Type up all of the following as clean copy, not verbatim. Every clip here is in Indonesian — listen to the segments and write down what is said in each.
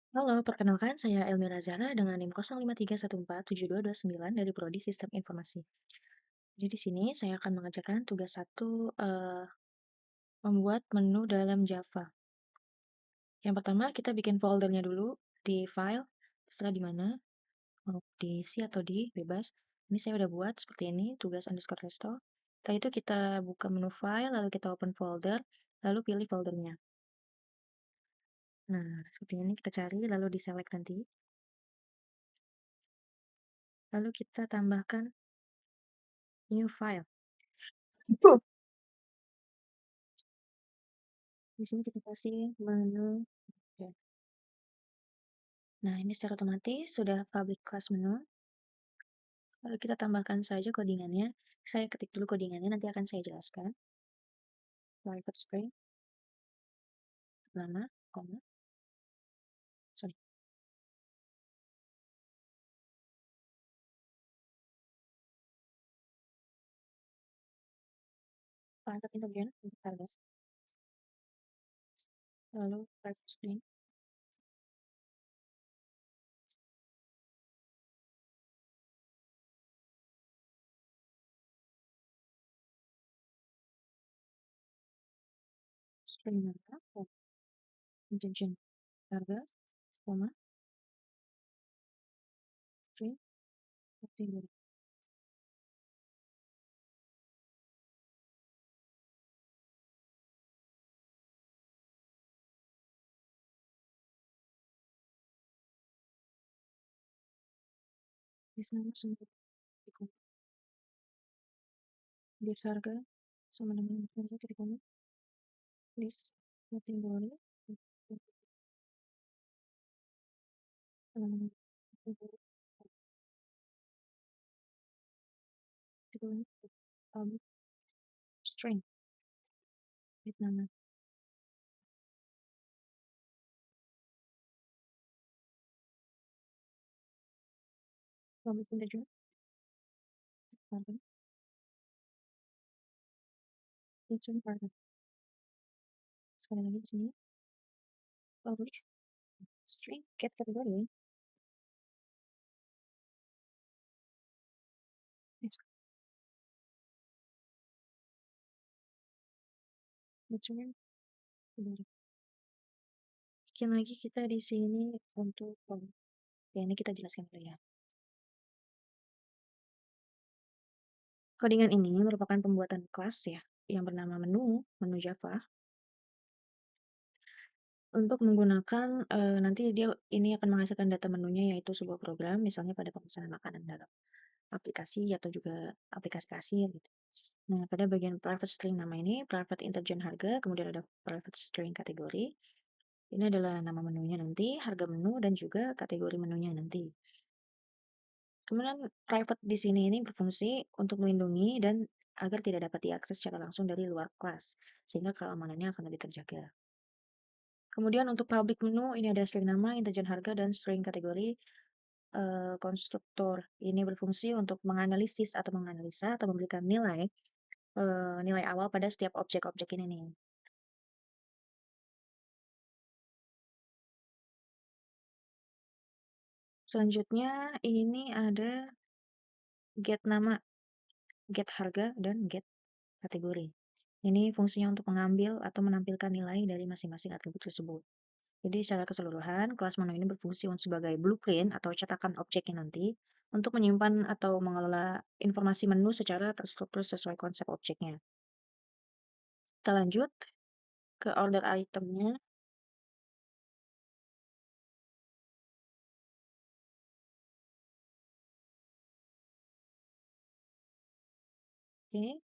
Halo, perkenalkan saya Elmira Zara dengan NIM 0531472229 dari Prodi Sistem Informasi. Jadi di sini saya akan mengerjakan tugas satu, membuat menu dalam Java. Yang pertama kita bikin foldernya dulu di file, terserah di mana, mau di C atau di bebas. Ini saya udah buat seperti ini, tugas underscore resto. Setelah itu kita buka menu file, lalu kita open folder, lalu pilih foldernya. Nah, seperti ini kita cari, lalu di select nanti. Lalu kita tambahkan new file. Di sini kita kasih menu. Ya. Nah, ini secara otomatis sudah public class menu. Lalu kita tambahkan saja codingannya. Saya ketik dulu codingannya, nanti akan saya jelaskan. Private string, nama, koma, sorry, private integer untuk harga. Lalu private string nama, koma, integer harga, koma, string, kategori. Base nama sama titik koma. Base harga sama dengan harga titik koma. List kategori. Sama dengan kategori. Titik koma. Public string. Bit nama. Public integer. Harga. String harga. Sekali lagi di sini. Public string get kategori. Next, return kategori. Bikin lagi kita di sini untuk ya ini kita jelaskan dulu ya. Codingan ini merupakan pembuatan kelas ya yang bernama menu Java untuk menggunakan nanti dia ini akan menghasilkan data menunya yaitu sebuah program misalnya pada pemesanan makanan dalam aplikasi atau juga aplikasi kasir gitu. Nah, pada bagian private string nama ini private integer harga, kemudian ada private string kategori. Ini adalah nama menunya nanti, harga menu dan juga kategori menunya nanti. Kemudian private di sini ini berfungsi untuk melindungi dan agar tidak dapat diakses secara langsung dari luar kelas, sehingga keamanannya akan lebih terjaga. Kemudian untuk public menu ini ada string nama, integer harga, dan string kategori. Konstruktor ini berfungsi untuk menganalisis atau menganalisa atau memberikan nilai awal pada setiap objek-objek ini nih. Selanjutnya ini ada get nama, get harga, dan get kategori. Ini fungsinya untuk mengambil atau menampilkan nilai dari masing-masing atribut tersebut. Jadi secara keseluruhan, kelas menu ini berfungsi sebagai blueprint atau cetakan objeknya nanti untuk menyimpan atau mengelola informasi menu secara terstruktur sesuai konsep objeknya. Kita lanjut ke order itemnya. Oke,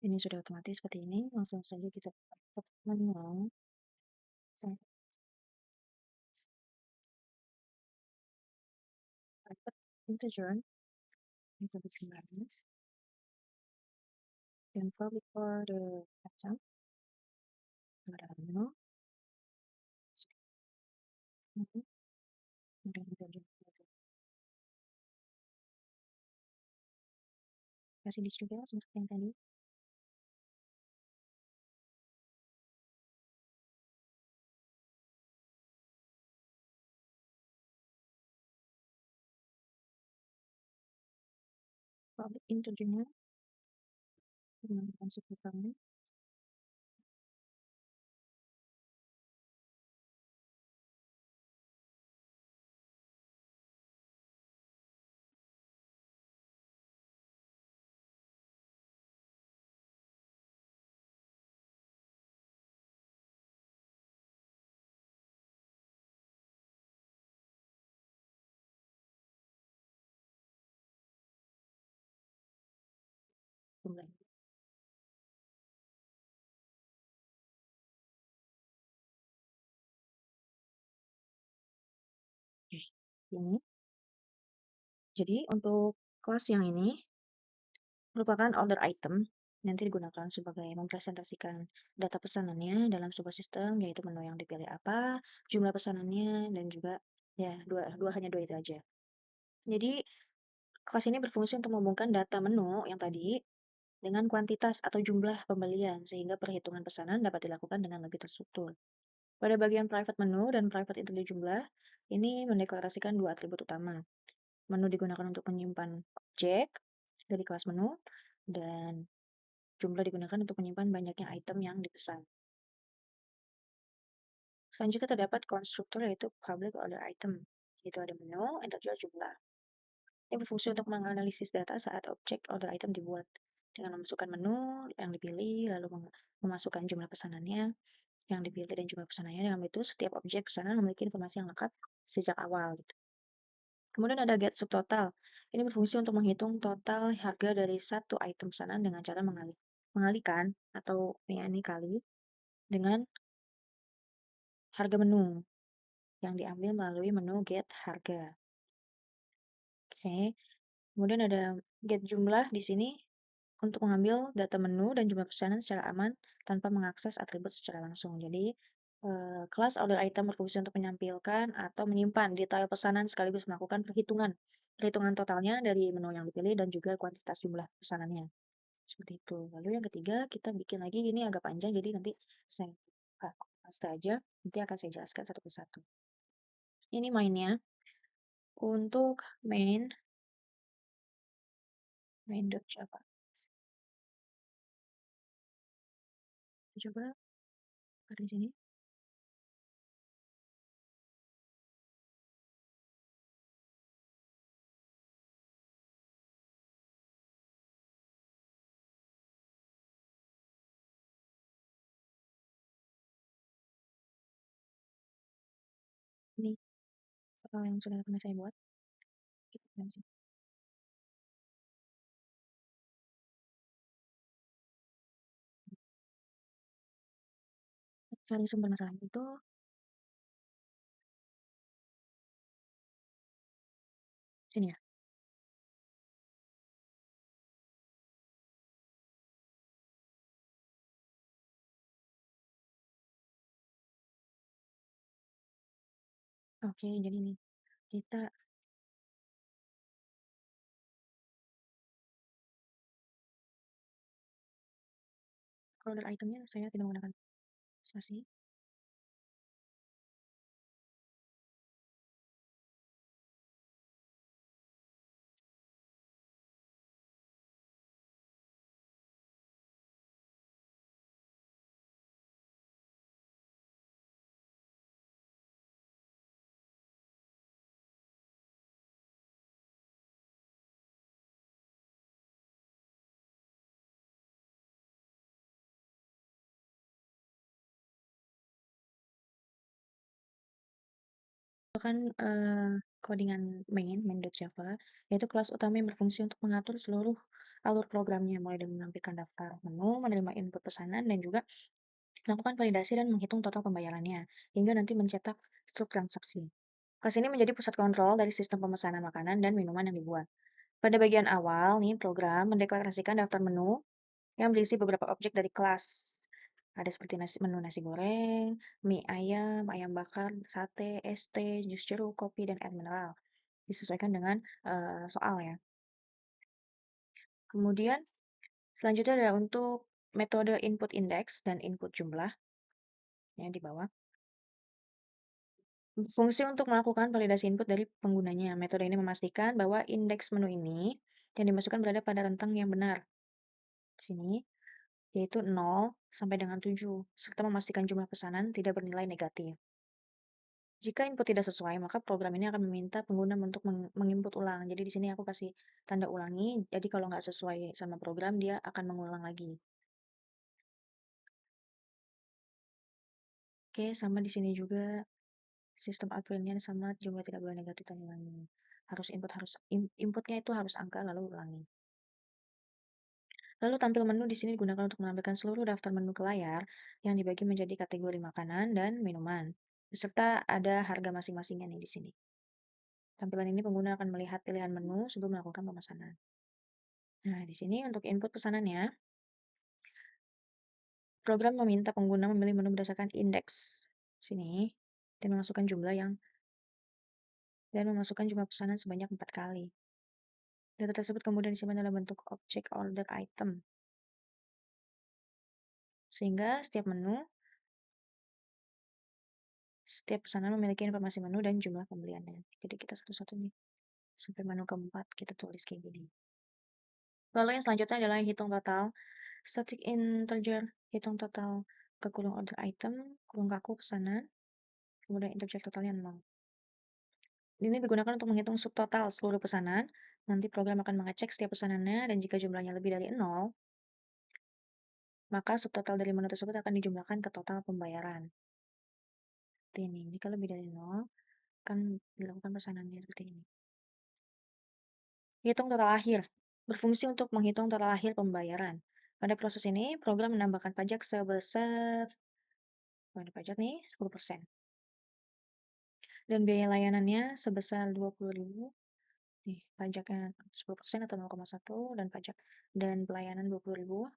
ini sudah otomatis seperti ini. Langsung saja kita ke manual. Private integer itu berjumlahnya. Dan public for the item. Ada menu. Kasih list juga seperti yang tadi. public integernya menggunakan subutangnya. Jumlah. Oke. Ini. Jadi untuk kelas yang ini merupakan order item, nanti digunakan sebagai mempresentasikan data pesanannya dalam sebuah sistem, yaitu menu yang dipilih apa, jumlah pesanannya, dan juga ya hanya dua itu aja. Jadi kelas ini berfungsi untuk menghubungkan data menu yang tadi dengan kuantitas atau jumlah pembelian, sehingga perhitungan pesanan dapat dilakukan dengan lebih terstruktur. Pada bagian private menu dan private integer jumlah, ini mendeklarasikan dua atribut utama. Menu digunakan untuk menyimpan objek dari kelas menu, dan jumlah digunakan untuk menyimpan banyaknya item yang dipesan. Selanjutnya terdapat konstruktor yaitu public order item, yaitu ada menu, integer, jumlah. Ini berfungsi untuk menganalisis data saat objek order item dibuat. Dengan memasukkan menu yang dipilih, lalu memasukkan jumlah pesanannya yang dipilih dan jumlah pesanannya, dengan itu setiap objek pesanan memiliki informasi yang lengkap sejak awal. Gitu. Kemudian ada get subtotal. Ini berfungsi untuk menghitung total harga dari satu item pesanan dengan cara mengalihkan atau ini kali dengan harga menu yang diambil melalui menu get harga. Oke. Kemudian ada get jumlah di sini untuk mengambil data menu dan jumlah pesanan secara aman tanpa mengakses atribut secara langsung. Jadi, kelas order item berfungsi untuk menyampilkan atau menyimpan detail pesanan sekaligus melakukan perhitungan totalnya dari menu yang dipilih dan juga kuantitas jumlah pesanannya. Seperti itu. Lalu yang ketiga, kita bikin lagi, ini agak panjang, jadi nanti saya paste aja, nanti akan saya jelaskan satu persatu. Ini mainnya. Untuk main.java. Coba ada di sini. Ini soal yang sudah pernah saya buat. Kita lihat sih. Cari sumber masalahnya itu sini ya. Oke, jadi nih kita folder itemnya saya tidak menggunakan spasi. Kan codingan main.java, yaitu kelas utama yang berfungsi untuk mengatur seluruh alur programnya, mulai dari menampilkan daftar menu, menerima input pesanan, dan juga melakukan validasi dan menghitung total pembayarannya, hingga nanti mencetak struk transaksi. Kelas ini menjadi pusat kontrol dari sistem pemesanan makanan dan minuman yang dibuat. Pada bagian awal nih, program mendeklarasikan daftar menu yang berisi beberapa objek dari kelas. Ada seperti menu nasi goreng, mie ayam, ayam bakar, sate, es teh, jus jeruk, kopi, dan air mineral. Disesuaikan dengan soal ya. Kemudian selanjutnya ada untuk metode input index dan input jumlah ya di bawah. Fungsi untuk melakukan validasi input dari penggunanya. Metode ini memastikan bahwa indeks menu ini yang dimasukkan berada pada rentang yang benar. Sini, yaitu 0 sampai dengan 7, serta memastikan jumlah pesanan tidak bernilai negatif. Jika input tidak sesuai, maka program ini akan meminta pengguna untuk menginput ulang. Jadi di sini aku kasih tanda ulangi, jadi kalau nggak sesuai sama program, dia akan mengulang lagi. Oke, sama di sini juga sistem outputnya sama, jumlah tidak boleh negatif dan ulangi. Inputnya itu harus angka lalu ulangi. Lalu tampil menu di sini digunakan untuk menampilkan seluruh daftar menu ke layar yang dibagi menjadi kategori makanan dan minuman, beserta ada harga masing-masingnya nih di sini. Tampilan ini pengguna akan melihat pilihan menu sebelum melakukan pemesanan. Nah, di sini untuk input pesanannya, program meminta pengguna memilih menu berdasarkan indeks. Sini, dan memasukkan jumlah pesanan sebanyak 4 kali. Data tersebut kemudian disimpan dalam bentuk objek order item. Sehingga setiap pesanan memiliki informasi menu dan jumlah pembeliannya. Jadi kita satu-satu nih. Sampai menu keempat kita tulis kayak gini. Lalu yang selanjutnya adalah hitung total. Static integer, hitung total ke kurung order item, kurung kaku pesanan, kemudian integer totalnya 0. Ini digunakan untuk menghitung subtotal seluruh pesanan. Nanti program akan mengecek setiap pesanannya, dan jika jumlahnya lebih dari 0, maka subtotal dari menu tersebut akan dijumlahkan ke total pembayaran. Seperti ini. Jika lebih dari 0, akan dilakukan pesanannya seperti ini. Hitung total akhir. Berfungsi untuk menghitung total akhir pembayaran. Pada proses ini, program menambahkan pajak sebesar, pajak nih, 10%. Dan biaya layanannya sebesar 20.000. Nih, pajaknya 10% atau 0,1, dan pajak dan pelayanan 20.000.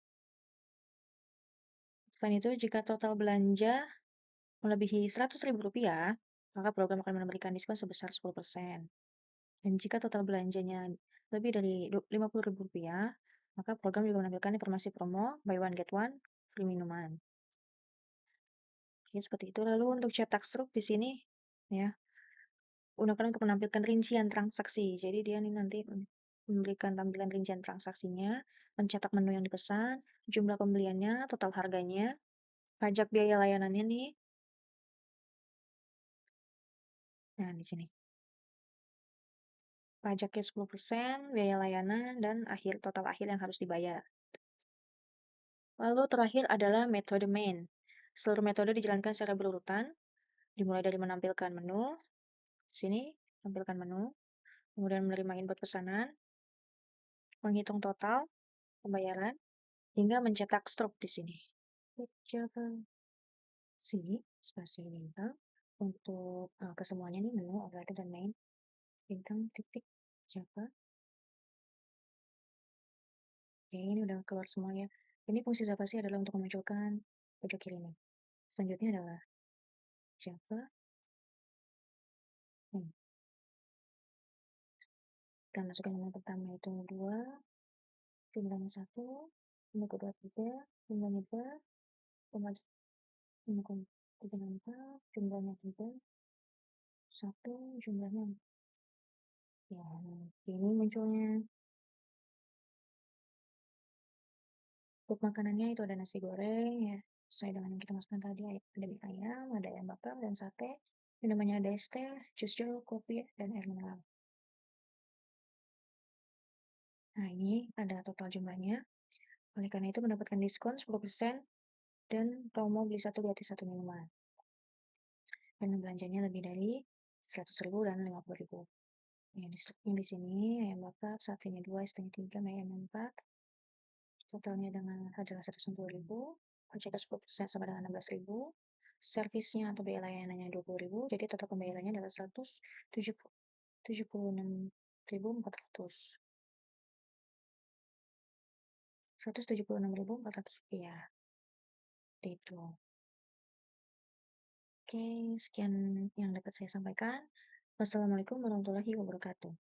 Selain itu, jika total belanja melebihi Rp100.000, maka program akan memberikan diskon sebesar 10%. Dan jika total belanjanya lebih dari Rp50.000, maka program juga menampilkan informasi promo buy one get one free minuman. Oke, seperti itu. Lalu untuk cetak struk di sini ya, gunakan untuk menampilkan rincian transaksi. Jadi dia nih nanti memberikan tampilan rincian transaksinya, mencetak menu yang dipesan, jumlah pembeliannya, total harganya, pajak biaya layanannya nih. Nah, di sini. Pajaknya 10%, biaya layanan, dan total akhir yang harus dibayar. Lalu terakhir adalah metode main. Seluruh metode dijalankan secara berurutan, dimulai dari menampilkan menu, sini, tampilkan menu, kemudian menerima input pesanan, menghitung total pembayaran, hingga mencetak struk di sini. Java sini, spasi bintang, untuk kesemuanya nih menu, override dan main, bintang, titik, Java. Oke, ini udah keluar semua ya. Ini fungsi Java sih adalah untuk memunculkan pojok kiri nih. Selanjutnya adalah Java. Kita masukkan yang pertama itu 2, jumlahnya 1, yang kedua 3, jumlahnya 2, yang ketiga 4, jumlahnya 3, 1, jumlahnya 4. Ya, ini munculnya. Untuk makanannya itu ada nasi goreng ya, sesuai dengan yang kita masukkan tadi, ada mie ayam, ada ayam bakar dan sate. Minumannya ada es teh, jus jeruk, kopi, dan air mineral. Nah, ini ada total jumlahnya. Oleh karena itu mendapatkan diskon 10% dan promo beli satu gratis satu minuman. Dan belanjanya lebih dari 100.000 dan 50.000. Ya, di sini ayam bakar, satenya 2, es tehnya 3, mie ayam 4. Totalnya adalah 160.000, pajak 10% sama dengan 16.000, servisnya atau biaya layanannya 20.000, jadi total pembayarannya adalah 176.400. 176.400 rupiah. Itu. Oke, sekian yang dapat saya sampaikan. Wassalamualaikum warahmatullahi wabarakatuh.